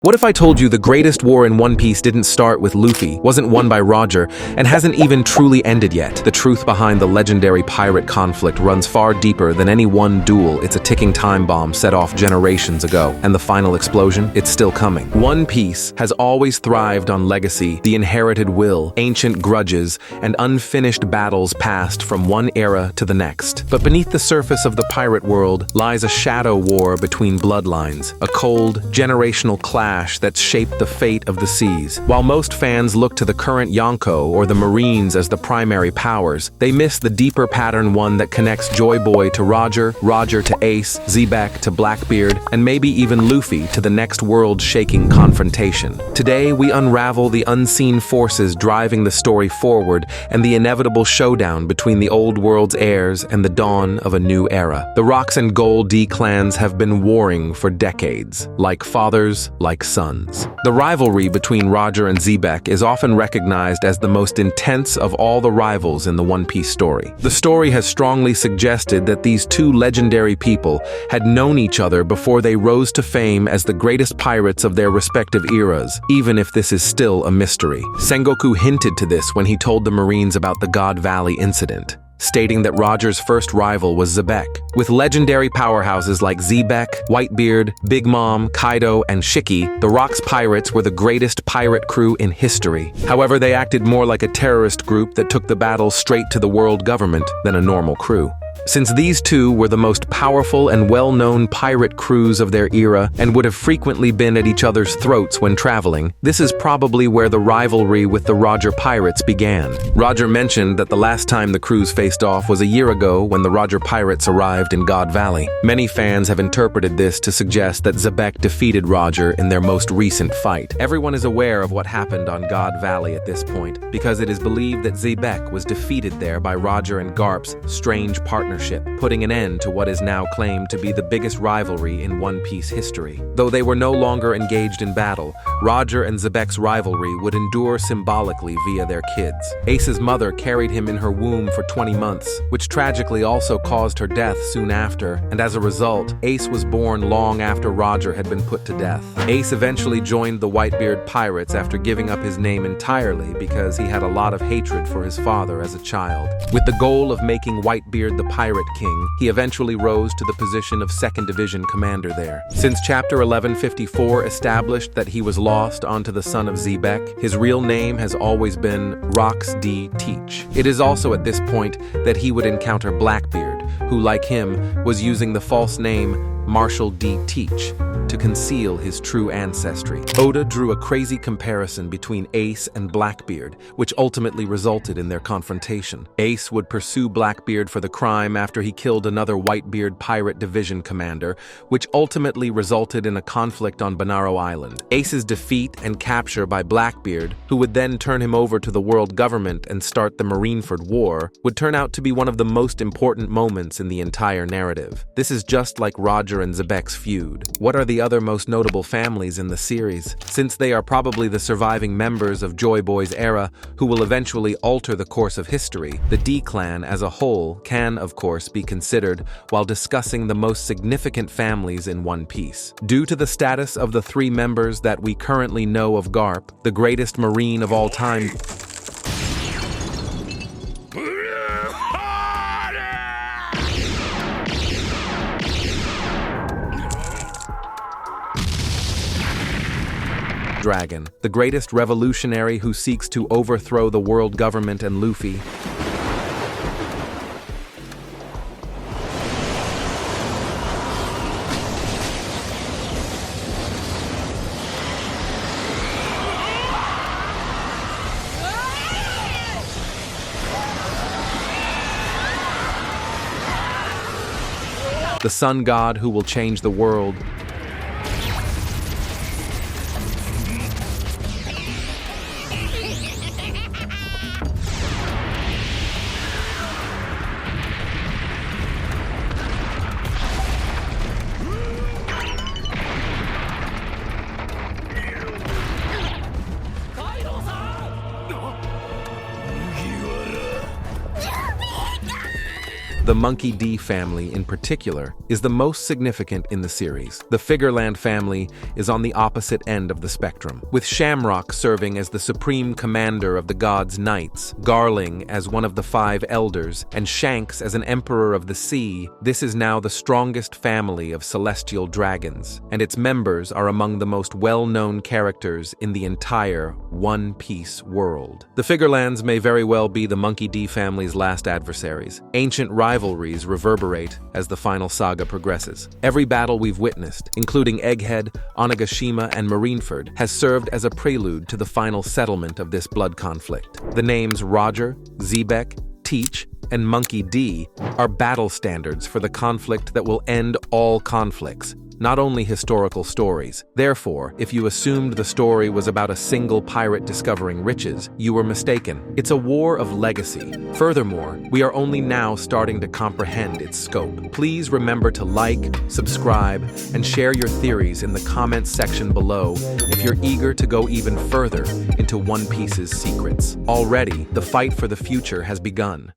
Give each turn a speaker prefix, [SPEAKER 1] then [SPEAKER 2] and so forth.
[SPEAKER 1] What if I told you the greatest war in One Piece didn't start with Luffy, wasn't won by Roger, and hasn't even truly ended yet? The truth behind the legendary pirate conflict runs far deeper than any one duel. It's a ticking time bomb set off generations ago. And the final explosion? It's still coming. One Piece has always thrived on legacy, the inherited will, ancient grudges, and unfinished battles passed from one era to the next. But beneath the surface of the pirate world lies a shadow war between bloodlines, a cold, generational clash that's shaped the fate of the seas. While most fans look to the current Yonko or the Marines as the primary powers, they miss the deeper pattern, one that connects Joy Boy to Roger, Roger to Ace, Xebec to Blackbeard, and maybe even Luffy to the next world-shaking confrontation. Today, we unravel the unseen forces driving the story forward and the inevitable showdown between the old world's heirs and the dawn of a new era. The Rocks and Gol D clans have been warring for decades, like fathers, like sons. The rivalry between Roger and Xebec is often recognized as the most intense of all the rivals in the One Piece story. The story has strongly suggested that these two legendary people had known each other before they rose to fame as the greatest pirates of their respective eras, even if this is still a mystery. Sengoku hinted to this when he told the Marines about the God Valley incident, stating that Roger's first rival was Xebec. With legendary powerhouses like Xebec, Whitebeard, Big Mom, Kaido, and Shiki, the Rocks Pirates were the greatest pirate crew in history. However, they acted more like a terrorist group that took the battle straight to the world government than a normal crew. Since these two were the most powerful and well-known pirate crews of their era and would have frequently been at each other's throats when traveling, this is probably where the rivalry with the Roger Pirates began. Roger mentioned that the last time the crews faced off was a year ago when the Roger Pirates arrived in God Valley. Many fans have interpreted this to suggest that Xebec defeated Roger in their most recent fight. Everyone is aware of what happened on God Valley at this point, because it is believed that Xebec was defeated there by Roger and Garp's strange partnership, putting an end to what is now claimed to be the biggest rivalry in One Piece history. Though they were no longer engaged in battle, Roger and Xebec's rivalry would endure symbolically via their kids. Ace's mother carried him in her womb for 20 months, which tragically also caused her death soon after, and as a result, Ace was born long after Roger had been put to death. Ace eventually joined the Whitebeard Pirates after giving up his name entirely because he had a lot of hatred for his father as a child. With the goal of making Whitebeard the Pirate King, he eventually rose to the position of 2nd Division Commander there. Since Chapter 1154 established that he was lost onto the son of Xebec, his real name has always been Rocks D. Teach. It is also at this point that he would encounter Blackbeard, who, like him, was using the false name Marshall D. Teach to conceal his true ancestry. Oda drew a crazy comparison between Ace and Blackbeard, which ultimately resulted in their confrontation. Ace would pursue Blackbeard for the crime after he killed another Whitebeard Pirate Division commander, which ultimately resulted in a conflict on Banaro Island. Ace's defeat and capture by Blackbeard, who would then turn him over to the world government and start the Marineford War, would turn out to be one of the most important moments in the entire narrative. This is just like Roger and Xebec's feud. What are the other most notable families in the series, since they are probably the surviving members of Joy Boy's era who will eventually alter the course of history? The D clan as a whole can, of course, be considered while discussing the most significant families in One Piece. Due to the status of the 3 members that we currently know of Garp, the greatest Marine of all time, Dragon, the greatest revolutionary who seeks to overthrow the world government, and Luffy, the sun god who will change the world. The Monkey D family, in particular, is the most significant in the series. The Figureland family is on the opposite end of the spectrum, with Shamrock serving as the supreme commander of the gods' knights, Garling as one of the 5 elders, and Shanks as an emperor of the sea. This is now the strongest family of celestial dragons, and its members are among the most well-known characters in the entire One Piece world. The Figurelands may very well be the Monkey D family's last adversaries. Ancient rivalries reverberate as the Final Saga progresses. Every battle we've witnessed, including Egghead, Onigashima, and Marineford, has served as a prelude to the final settlement of this blood conflict. The names Roger, Xebec, Teach, and Monkey D are battle standards for the conflict that will end all conflicts, not only historical stories. Therefore, if you assumed the story was about a single pirate discovering riches, you were mistaken. It's a war of legacy. Furthermore, we are only now starting to comprehend its scope. Please remember to like, subscribe, and share your theories in the comments section below if you're eager to go even further into One Piece's secrets. Already, the fight for the future has begun.